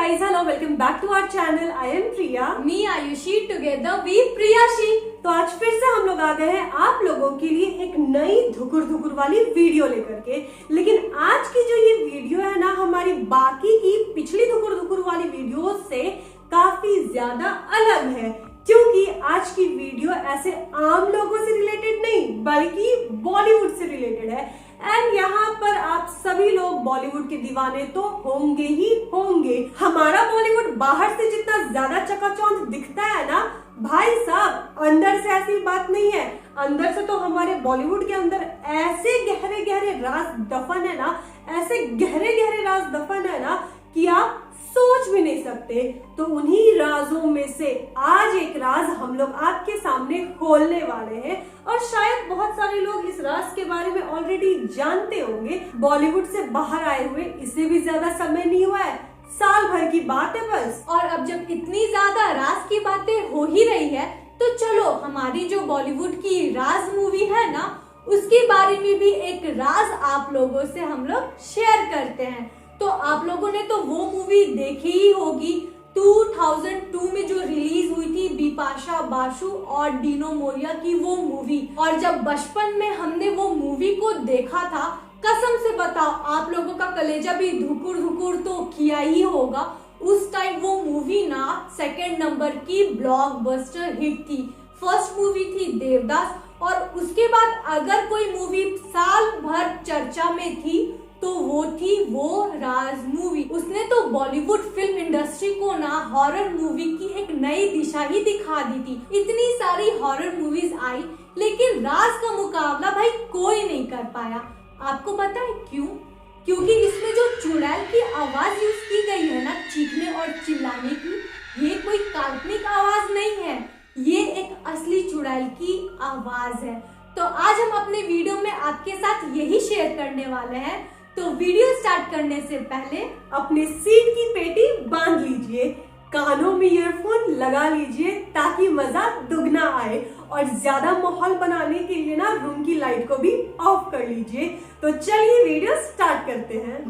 guys, hello, welcome back to our channel. I am Priya. Me Ayushi, together we Priyashi. तो आज फिर से हम लोग आ गए हैं आप लोगों के लिए एक नई धुकुर धुकुर वाली वीडियो लेकर के। लेकिन आज की जो ये वीडियो है ना, हमारी बाकी की पिछली धुकुर धुकुर वाली वीडियो से काफी ज्यादा अलग है, क्योंकि आज की वीडियो ऐसे आम लोगों से रिलेटेड नहीं बल्कि बॉलीवुड से रिलेटेड है। एंड यहाँ पर आप सभी लोग बॉलीवुड के दीवाने तो होंगे ही होंगे। हमारा बॉलीवुड बाहर से जितना ज्यादा चकाचौंध दिखता है ना, भाई साहब अंदर से ऐसी बात नहीं है। अंदर से तो हमारे बॉलीवुड के अंदर ऐसे गहरे गहरे राज दफन है ना, ऐसे गहरे गहरे राज दफन है ना कि आप सोच भी नहीं सकते। तो उन्हीं राजों में से आज एक राज हम लोग आपके सामने खोलने वाले हैं, और शायद बहुत सारे लोग इस राज के बारे में ऑलरेडी जानते होंगे। बॉलीवुड से बाहर आए हुए इससे भी ज्यादा समय नहीं हुआ है, साल भर की बात है बस। और अब जब इतनी ज्यादा राज की बातें हो ही रही है, तो चलो हमारी जो बॉलीवुड की राज मूवी है ना, उसके बारे में भी एक राज आप लोगों से हम लोग शेयर करते हैं। तो आप लोगों ने तो वो मूवी देखी ही होगी, 2002 में जो रिलीज हुई थी, बिपाशा बासु और डीनो मोरिया की वो मूवी। और जब बचपन में हमने वो मूवी को देखा था, कसम से बताओ आप लोगों का कलेजा भी धुकुर धुकुर तो किया ही होगा। उस टाइम वो मूवी ना सेकंड नंबर की ब्लॉकबस्टर हिट थी। फर्स्ट मूवी थी देवदास, और उसके बाद अगर कोई मूवी साल भर चर्चा में थी तो वो थी वो राज मूवी। उसने तो बॉलीवुड फिल्म इंडस्ट्री को ना हॉरर मूवी की एक नई दिशा ही दिखा दी थी। इतनी सारी हॉरर मूवीज आई, लेकिन राज का मुकाबला भाई कोई नहीं कर पाया। आपको पता है क्यों? क्योंकि इसमें जो चुड़ैल की आवाज यूज की गई है ना, चीखने और चिल्लाने की, ये कोई काल्पनिक आवाज नहीं है, ये एक असली चुड़ैल की आवाज है। तो आज हम अपने वीडियो में आपके साथ यही शेयर करने वाले हैं। तो वीडियो स्टार्ट करने से पहले अपने सीट की पेटी बांध लीजिए, कानों में ईयरफोन लगा लीजिए ताकि मजा दुगना आए, और ज्यादा माहौल बनाने के लिए ना रूम की लाइट को भी ऑफ कर लीजिए। तो चलिए वीडियो स्टार्ट करते हैं।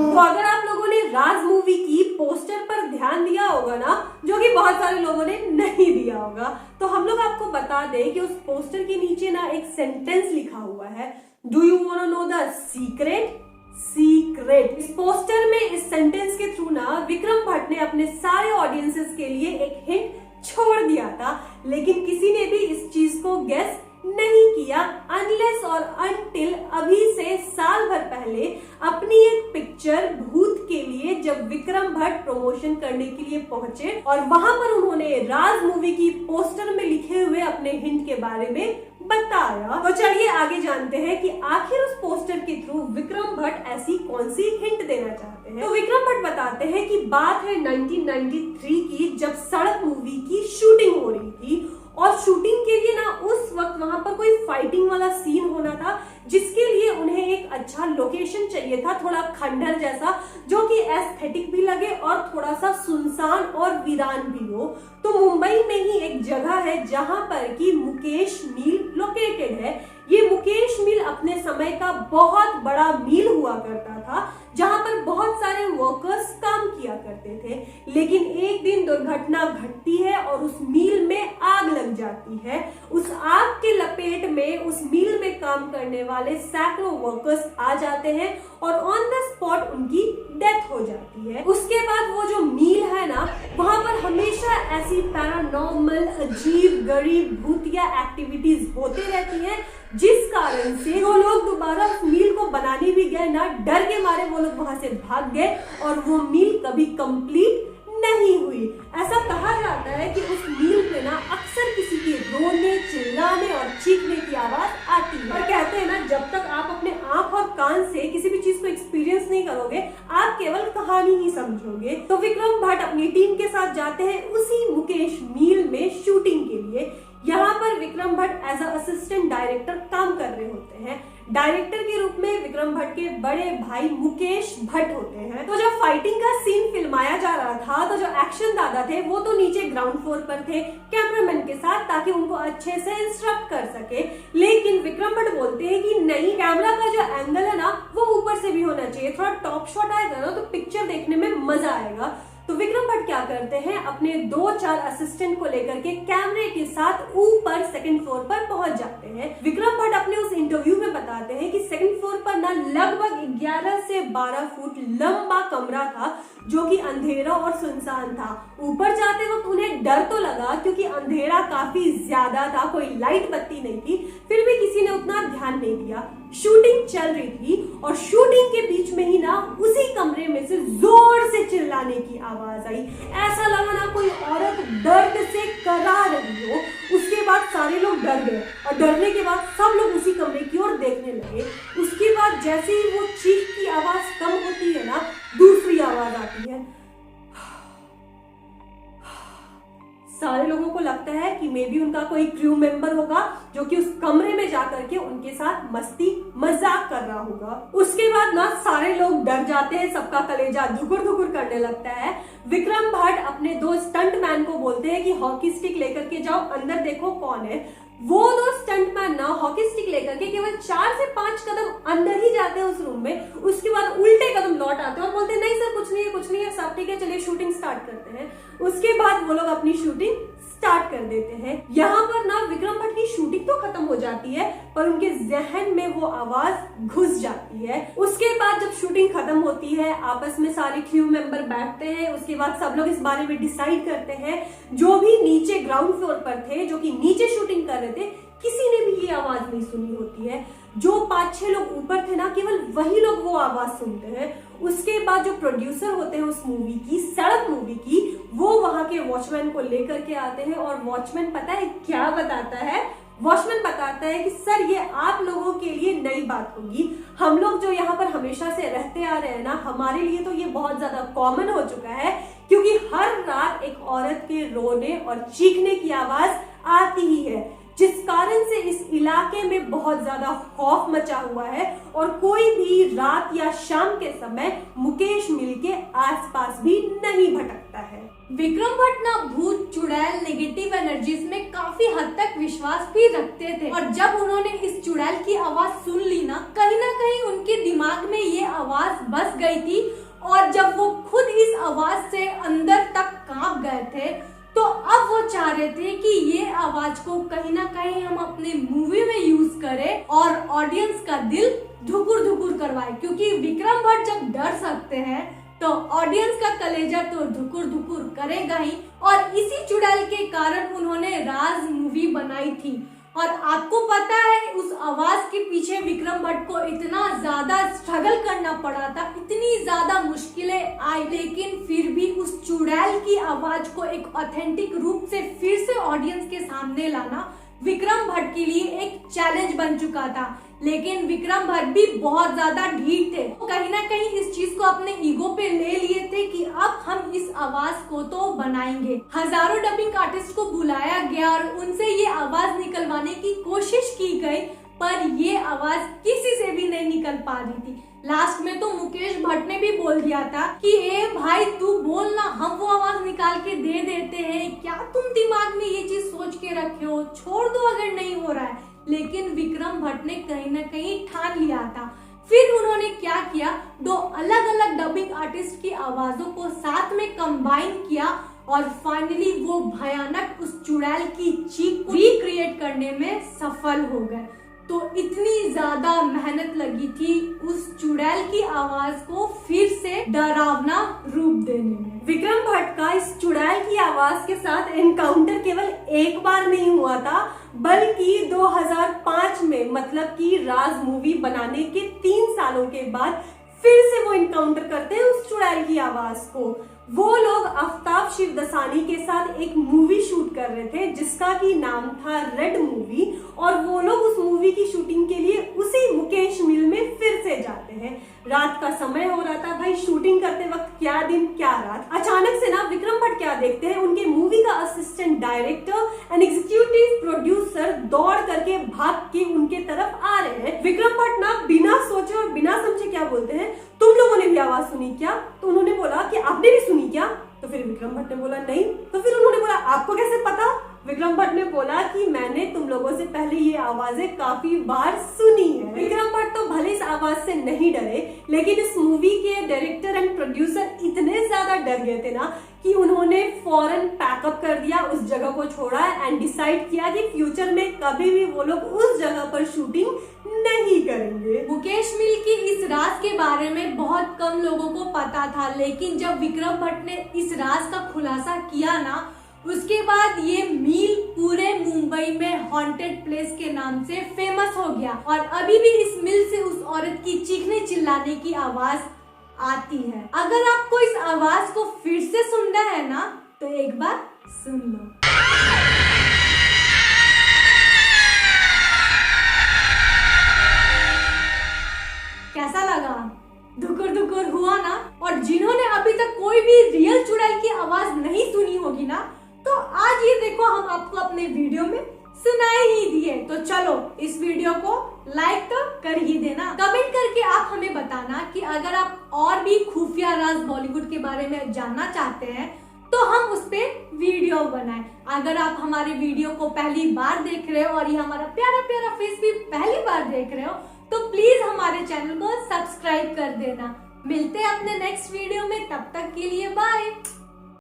तो अगर आप लोगों ने राज मूवी की पोस्टर पर ध्यान दिया होगा ना, जो कि बहुत सारे लोगों ने नहीं दिया होगा, तो हम लोग आपको बता दें कि उस पोस्टर के नीचे ना एक सेंटेंस लिखा हुआ है, do you want to know the secret? Secret. इस पोस्टर में इस सेंटेंस के थ्रू ना विक्रम भट्ट ने अपने सारे ऑडियंसेस के लिए एक हिंट छोड़ दिया था, लेकिन किसी ने भी इस चीज को गेस नहीं किया अनलेस और अनटिल अभी से साल भर पहले अपनी एक पिक्चर भूत के लिए जब विक्रम भट्ट प्रमोशन करने के लिए पहुंचे, और वहां पर उन्होंने राज मूवी की पोस्टर में लिखे हुए अपने हिंट के बारे में बताया। तो चलिए आगे जानते हैं कि आखिर उस पोस्टर के थ्रू विक्रम भट्ट ऐसी कौन सी हिंट देना चाहते हैं। तो विक्रम भट्ट बताते हैं कि बात है 1993 की, जब सड़क मूवी की शूटिंग हो रही थी, और शूटिंग के लिए ना उस वक्त वहां पर कोई फाइटिंग वाला सीन होना था, जिसके लिए उन्हें एक अच्छा लोकेशन चाहिए था, थोड़ा खंडहर जैसा, जो कि एस्थेटिक भी लगे और थोड़ा सा सुनसान और वीरान भी हो। तो मुंबई में ही एक जगह है जहां पर कि मुकेश मिल लोकेटेड है। ये मुकेश मिल अपने समय का बहुत बड़ा मिल हुआ करता था, जहां पर बहुत सारे वर्कर्स काम किया करते थे। लेकिन एक दिन दुर्घटना घटती है और उस मिल में आग लग जाती है। उस आग के लपेट में उस मिल में काम करने वाले सैकड़ों वर्कर्स आ जाते हैं, और ऑन द स्पॉट उनकी डेथ हो जाती है। उसके बाद वो जो मिल है ना, वहां पर हमेशा ऐसी पैरानॉर्मल अजीब गरीब भूतिया एक्टिविटीज होती रहती हैं, जिस कारण से वो लोग दोबारा उस मील को बनाने भी गए ना, डर के मारे वो लोग वहां से भाग गए, और वो मील कभी कंप्लीट नहीं हुई। ऐसा कहा जाता है कि उस मील पे ना अक्सर किसी के रोने, चिल्लाने और चीखने की आवाज आती है। और कहते हैं ना, जब तक आप अपने आंख और कान से किसी भी चीज को एक्सपीरियंस नहीं करोगे, आप केवल कहानी ही समझोगे। तो विक्रम भट्ट अपनी टीम के साथ जाते हैं उसी मुकेश मील में शूटिंग के लिए। यहाँ पर Vikram Bhatt as a assistant director काम कर रहे होते हैं। डायरेक्टर के रूप में विक्रम भट्ट के बड़े भाई मुकेश भट्ट होते हैं। तो जब फाइटिंग का सीन फिल्माया जा रहा था तो जो एक्शन दादा थे वो तो नीचे ग्राउंड फ्लोर पर थे कैमरामैन के साथ, ताकि उनको अच्छे से इंस्ट्रक्ट कर सके। लेकिन विक्रम भट्ट बोलते हैं कि नहीं, कैमरा का जो एंगल है ना वो ऊपर से भी होना चाहिए, थोड़ा टॉप शॉट आएगा ना तो पिक्चर देखने में मजा आएगा। तो विक्रम भट्ट क्या करते हैं, अपने 2-4 असिस्टेंट को लेकर के कैमरे के साथ ऊपर सेकंड फ्लोर पर पहुंच जाते हैं। विक्रम भट्ट अपने उस इंटरव्यू में बताते हैं कि सेकंड फ्लोर पर ना लगभग 11 से 12 फुट लंबा कमरा था जो कि अंधेरा और सुनसान था। ऊपर जाते वक्त उन्हें डर तो लगा क्योंकि अंधेरा काफी ज्यादा था, कोई लाइट बत्ती नहीं थी, फिर भी किसी ने उतना ध्यान नहीं दिया। शूटिंग चल रही थी और शूटिंग के बीच में ही ना उसी कमरे में से जोर से चिल्लाने की आवाज आई। ऐसा लगा ना कोई औरत दर्द से करा रही हो। उसके बाद सारे लोग डर गए और डरने के बाद सब लोग उसी कमरे की ओर देखने लगे। उसके बाद जैसे ही वो चीख की आवाज कम होती है ना, दूसरी आवाज आती है। सारे लोगों को लगता है कि मे बी उनका कोई क्रू मेंबर होगा जो कि उस कमरे में जाकर के उनके साथ मस्ती मजाक कर रहा होगा। उसके बाद ना सारे लोग डर जाते हैं, सबका कलेजा धुकुर धुकुर करने लगता है। विक्रम भट्ट अपने 2 स्टंट मैन को बोलते हैं कि हॉकी स्टिक लेकर के जाओ, अंदर देखो कौन है। वो 2 स्टंटमैन ना हॉकी स्टिक लेकर के केवल 4 से 5 कदम अंदर ही जाते हैं उस रूम में। उसके बाद उल्टे कदम लौट आते हैं और बोलते हैं नहीं सर कुछ नहीं है सब ठीक है, चलिए शूटिंग स्टार्ट करते हैं। उसके बाद वो लोग अपनी शूटिंग स्टार्ट कर देते हैं। यहाँ पर ना विक्रम भट्ट की शूटिंग तो खत्म हो जाती है पर उनके जहन में वो आवाज घुस जाती है। उसके बाद जब शूटिंग खत्म होती है, आपस में सारे क्रू मेंबर बैठते हैं। उसके बाद सब लोग इस बारे में डिसाइड करते हैं। जो भी नीचे ग्राउंड फ्लोर पर थे, जो कि नीचे शूटिंग कर रहे थे, किसी ने भी ये आवाज नहीं सुनी होती है। जो 5-6 लोग ऊपर थे ना, केवल वही लोग वो आवाज सुनते हैं। उसके बाद जो प्रोड्यूसर होते हैं उस मूवी की, सड़क मूवी की, वो वहां के वॉचमैन को लेकर के आते हैं और वॉचमैन पता है क्या बताता है? वॉचमैन बताता है कि सर ये आप लोगों के लिए नई बात होगी। हम लोग जो यहाँ पर हमेशा से रहते आ रहे हैं ना, हमारे लिए तो ये बहुत ज्यादा कॉमन हो चुका है क्योंकि हर रात एक औरत के रोने और चीखने की आवाज आती ही है, जिस कारण से इस इलाके में बहुत ज्यादा खौफ मचा हुआ है और कोई भी रात या शाम के समय मुकेश मिल के आसपास भी नहीं भटकता है। विक्रम भट्ट ना भूत, चुड़ैल, नेगेटिव एनर्जीज में काफी हद तक विश्वास भी रखते थे और जब उन्होंने इस चुड़ैल की आवाज सुन ली ना कहीं उनके दिमाग में ये आवाज बस गई थी और जब वो खुद इस आवाज से अंदर तक कांप गए थे तो अब वो चाह रहे थे कि ये आवाज को कहीं ना कहीं हम अपने मूवी में यूज करें और ऑडियंस का दिल धुकुर धुकुर करवाए, क्योंकि विक्रम भट्ट जब डर सकते हैं तो ऑडियंस का कलेजा तो धुकुर धुकुर करेगा ही। और इसी चुड़ैल के कारण उन्होंने राज मूवी बनाई थी और आपको पता है उस आवाज के पीछे विक्रम भट्ट को इतना ज्यादा स्ट्रगल करना पड़ा था, इतनी ज्यादा मुश्किलें आई, लेकिन फिर भी उस चुड़ैल की आवाज को एक ऑथेंटिक रूप से फिर से ऑडियंस के सामने लाना विक्रम भट्ट के लिए एक चैलेंज बन चुका था। लेकिन विक्रम भट्ट भी बहुत ज्यादा ढीठ थे, कहीं ना कहीं इस चीज को अपने ईगो पे ले लिए थे कि अब हम इस आवाज को तो बनाएंगे। हजारों डबिंग आर्टिस्ट को बुलाया गया और उनसे ये आवाज निकलवाने की कोशिश की गई पर ये आवाज किसी से भी नहीं निकल पा रही थी। लास्ट में तो मुकेश भट्ट ने भी बोल दिया था कि ए भाई तू बोल ना, हम वो आवाज निकाल के दे देते हैं, क्या तुम दिमाग में ये चीज सोच के रखे हो, छोड़ दो अगर नहीं हो रहा है। लेकिन विक्रम भट्ट ने कहीं ना कहीं ठान लिया था। फिर उन्होंने क्या किया, 2 अलग अलग डबिंग आर्टिस्ट की आवाजों को साथ में कंबाइन किया और फाइनली वो भयानक उस चुड़ैल की चीख को रिक्रिएट करने में सफल हो गए। तो इतनी ज्यादा मेहनत लगी थी उस चुड़ैल की आवाज को फिर से डरावना रूप देने में। विक्रम भट्ट का इस चुड़ैल की आवाज के साथ एनकाउंटर केवल एक बार नहीं हुआ था, बल्कि 2005 में मतलब कि राज मूवी बनाने के 3 सालों के बाद फिर से वो इनकाउंटर करते हैं उस चुड़ैल की आवाज को। वो लोग आफ्ताब शिवदसानी के साथ एक मूवी शूट कर रहे थे जिसका की नाम था रेड मूवी और वो लोग उस मूवी की शूटिंग के लिए उसी मुकेश मिल में फिर से जाते हैं। रात का समय हो रहा था, भाई शूटिंग करते वक्त क्या दिन क्या रात, अचानक से ना विक्रम भट्ट क्या देखते हैं, उनके मूवी का assistant director and executive producer दौड़ करके भाग के उनके तरफ आ रहे हैं। विक्रम भट्ट ना बिना सोचे और बिना समझे क्या बोलते हैं, तुम लोगों ने भी आवाज सुनी क्या? तो उन्होंने बोला कि आपने भी सुनी क्या? तो फिर विक्रम भट्ट ने बोला नहीं। तो फिर उन्होंने बोला आपको कैसे पता? विक्रम भट्ट ने बोला कि मैंने तुम लोगों से पहले ये आवाजें काफी बार सुनी है। विक्रम भट्ट तो भले इस आवाज से नहीं डरे, लेकिन इस मूवी के डायरेक्टर एंड प्रोड्यूसर इतने ज्यादा डर गए थे ना कि उन्होंने फौरन पैकअप कर दिया, उस जगह को छोड़ा एंड डिसाइड किया कि फ्यूचर में कभी भी वो लोग उस जगह पर शूटिंग नहीं करेंगे। मुकेश मिल की इस राज के बारे में बहुत कम लोगों को पता था, लेकिन जब विक्रम भट्ट ने इस राज का खुलासा किया ना, उसके बाद ये मिल पूरे मुंबई में हॉन्टेड प्लेस के नाम से फेमस हो गया और अभी भी इस मिल से उस औरत की चीखने चिल्लाने की आवाज आती है। अगर आपको इस आवाज को फिर से सुनना है ना, तो एक बार सुन लो। कैसा लगा? दुकुर दुकुर हुआ ना? और जिन्होंने अभी तक कोई भी रियल चुड़ैल की आवाज नहीं सुनी होगी ना, तो आज ये देखो हम आपको अपने वीडियो में सुनाई ही दिए। तो चलो इस वीडियो को लाइक तो कर ही देना। कमेंट करके आप हमें बताना कि अगर आप और भी खुफिया राज बॉलीवुड के बारे में जानना चाहते हैं तो हम उस पे वीडियो बनाएं। अगर आप हमारे वीडियो को पहली बार देख रहे हो और ये हमारा प्यारा प्यारा फेस भी पहली बार देख रहे हो, तो प्लीज हमारे चैनल को सब्सक्राइब कर देना। मिलते हैं अपने नेक्स्ट वीडियो में, तब तक के लिए बाय।